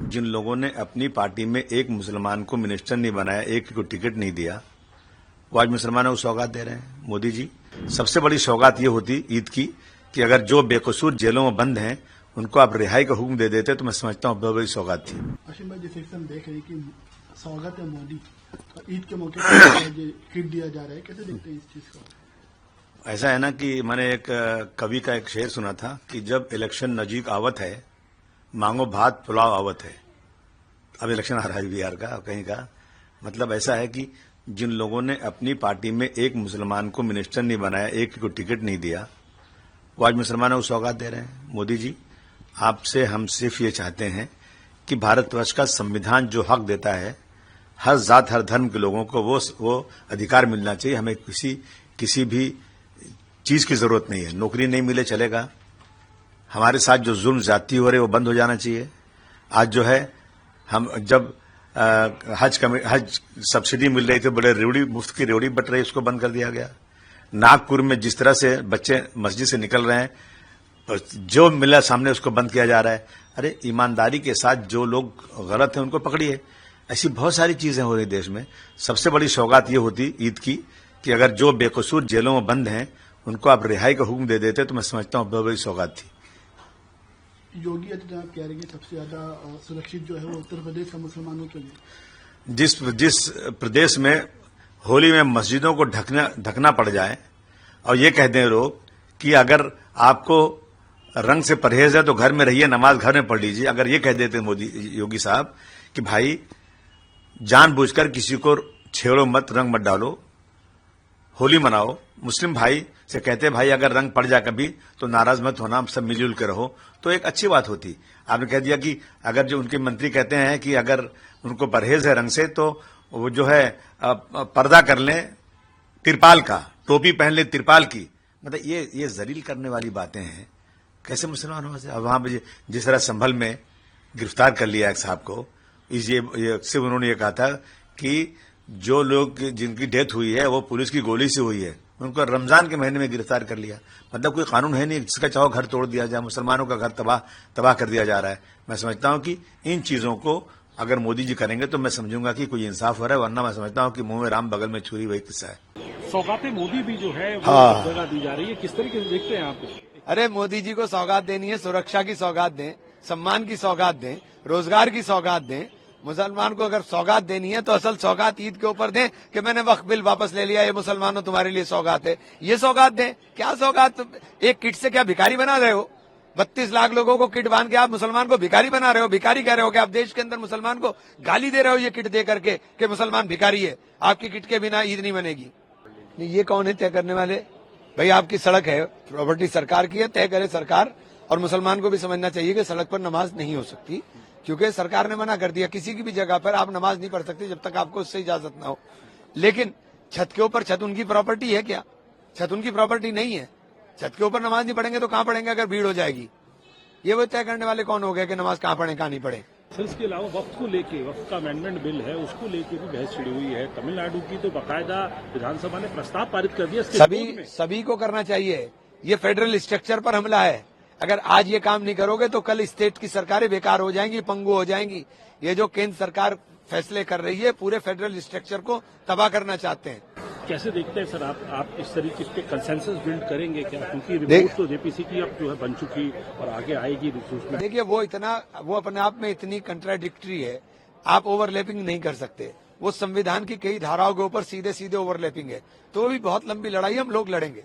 जिन लोगों ने अपनी पार्टी में एक मुसलमान को मिनिस्टर नहीं बनाया, एक को टिकट नहीं दिया, वो आज मुसलमानों को सौगात दे रहे हैं। मोदी जी, सबसे बड़ी सौगात ये होती ईद की कि अगर जो बेकसूर जेलों में बंद हैं उनको आप रिहाई का हुक्म दे देते तो मैं समझता हूँ बहुत बड़ी सौगात थी। आशिम भाई, जैसे हम देख रहे हैं कि स्वागत है मोदी, ईद के मौके पर किट दिया जा रहा है, कैसे देखते हैं इस चीज को? ऐसा है ना कि मैंने एक कवि का एक शेर सुना था कि जब इलेक्शन नजीक आवत है मांगो भात पुलाव आवत है। अब इलेक्शन आ रहा है बिहार का कहीं का, मतलब ऐसा है कि जिन लोगों ने अपनी पार्टी में एक मुसलमान को मिनिस्टर नहीं बनाया, एक को टिकट नहीं दिया, वो आज मुसलमानों को सौगात दे रहे हैं। मोदी जी, आपसे हम सिर्फ ये चाहते हैं कि भारतवर्ष का संविधान जो हक देता है हर जात हर धर्म के लोगों को वो अधिकार मिलना चाहिए। हमें किसी भी चीज की जरूरत नहीं है, नौकरी नहीं मिले चलेगा, हमारे साथ जो जुल्म ज्यादती हो रहे वो बंद हो जाना चाहिए। आज जो है हम जब हज सब्सिडी मिल रही थी, बड़े रेवड़ी मुफ्त की रेवड़ी बट रही, उसको बंद कर दिया गया। नागपुर में जिस तरह से बच्चे मस्जिद से निकल रहे हैं, जो मिला सामने उसको बंद किया जा रहा है। अरे ईमानदारी के साथ जो लोग गलत हैं उनको पकड़िए। ऐसी बहुत सारी चीजें हो रही देश में। सबसे बड़ी सौगात ये होती ईद की कि अगर जो बेकसूर जेलों में बंद हैं उनको आप रिहाई का हुक्म दे देते तो मैं समझता हूँ बहुत बड़ी सौगात थी। योगी आदित्यनाथ कह रहे हैं कि सबसे ज्यादा सुरक्षित जो है वो उत्तर प्रदेश का मुसलमानों के लिए। जिस प्रदेश में होली में मस्जिदों को ढकना पड़ जाए और ये कह दें लोग कि अगर आपको रंग से परहेज है तो घर में रहिए, नमाज घर में पढ़ लीजिए। अगर ये कह देते मोदी योगी साहब कि भाई जानबूझकर किसी को छेड़ो मत, रंग मत डालो, होली मनाओ, मुस्लिम भाई से कहते भाई अगर रंग पड़ जाए कभी तो नाराज मत होना, सब मिलजुल के रहो, तो एक अच्छी बात होती। आपने कह दिया कि अगर जो उनके मंत्री कहते हैं कि अगर उनको परहेज है रंग से तो वो जो है पर्दा कर लें तिरपाल का, टोपी पहन ले तिरपाल की, मतलब ये जलील करने वाली बातें हैं। कैसे मुसलमानों से? अब वहां पर जिस तरह संभल में गिरफ्तार कर लिया एक साहब को, सिर्फ उन्होंने ये कहा था कि जो लोग जिनकी डेथ हुई है वो पुलिस की गोली से हुई है, उनको रमजान के महीने में गिरफ्तार कर लिया। मतलब कोई कानून है नहीं, जिसका चाहो घर तोड़ दिया जाए, मुसलमानों का घर तबाह कर दिया जा रहा है। मैं समझता हूं कि इन चीजों को अगर मोदी जी करेंगे तो मैं समझूंगा कि कोई इंसाफ हो रहा है, वरना मैं समझता हूं कि मुंह में राम बगल में छुरी, वही किस्सा है। सौगातें मोदी भी जो है वो जगह दी जा रही है, किस तरीके से देखते हैं आप? अरे मोदी जी को सौगात देनी है, सुरक्षा की सौगात दें, सम्मान की सौगात दें, रोजगार की सौगात दें। मुसलमान को अगर सौगात देनी है तो असल सौगात ईद के ऊपर दें कि मैंने वक्फ बिल वापस ले लिया, ये मुसलमानों तुम्हारे लिए सौगात है, ये सौगात दें। क्या सौगात? एक किट से क्या भिखारी बना रहे हो? 32 लाख लोगों को किट बांध के आप मुसलमान को भिखारी बना रहे हो। भिखारी कह रहे हो कि आप देश के अंदर मुसलमान को गाली दे रहे हो ये किट दे करके कि मुसलमान भिखारी है, आपकी किट के बिना ईद नहीं बनेगी। ये कौन है तय करने वाले? भाई आपकी सड़क है, प्रॉपर्टी सरकार की है, तय करे सरकार। और मुसलमान को भी समझना चाहिए कि सड़क पर नमाज नहीं हो सकती, क्योंकि सरकार ने मना कर दिया किसी की भी जगह पर आप नमाज नहीं पढ़ सकते जब तक आपको उससे इजाजत ना हो। लेकिन छत के ऊपर, छत उनकी प्रॉपर्टी है क्या? छत उनकी प्रॉपर्टी नहीं है। छत के ऊपर नमाज नहीं पढ़ेंगे तो कहां पढ़ेंगे अगर भीड़ हो जाएगी? ये वो तय करने वाले कौन हो गए कि नमाज कहां पढ़े कहां नहीं पढ़े? सर, इसके अलावा वक्फ को लेके, वक्फ का अमेंडमेंट बिल है, उसको लेके भी बहस छिड़ी हुई है। तमिलनाडु की तो बाकायदा विधानसभा ने प्रस्ताव पारित कर दिया। सभी को करना चाहिए। ये फेडरल स्ट्रक्चर पर हमला है। अगर आज ये काम नहीं करोगे तो कल स्टेट की सरकारें बेकार हो जाएंगी, पंगु हो जाएंगी। ये जो केंद्र सरकार फैसले कर रही है पूरे फेडरल स्ट्रक्चर को तबाह करना चाहते हैं। कैसे देखते हैं सर आप इस तरीके के कंसेंसस बिल्ड करेंगे क्या? क्योंकि रिपोर्ट तो जेपीसी की अब जो है बन चुकी और आगे आएगी रिसोर्स में। देखिए वो अपने आप में इतनी कंट्राडिक्टरी है, आप ओवरलैपिंग नहीं कर सकते। वो संविधान की कई धाराओं के ऊपर सीधे सीधे ओवरलैपिंग है, तो भी बहुत लंबी लड़ाई हम लोग लड़ेंगे।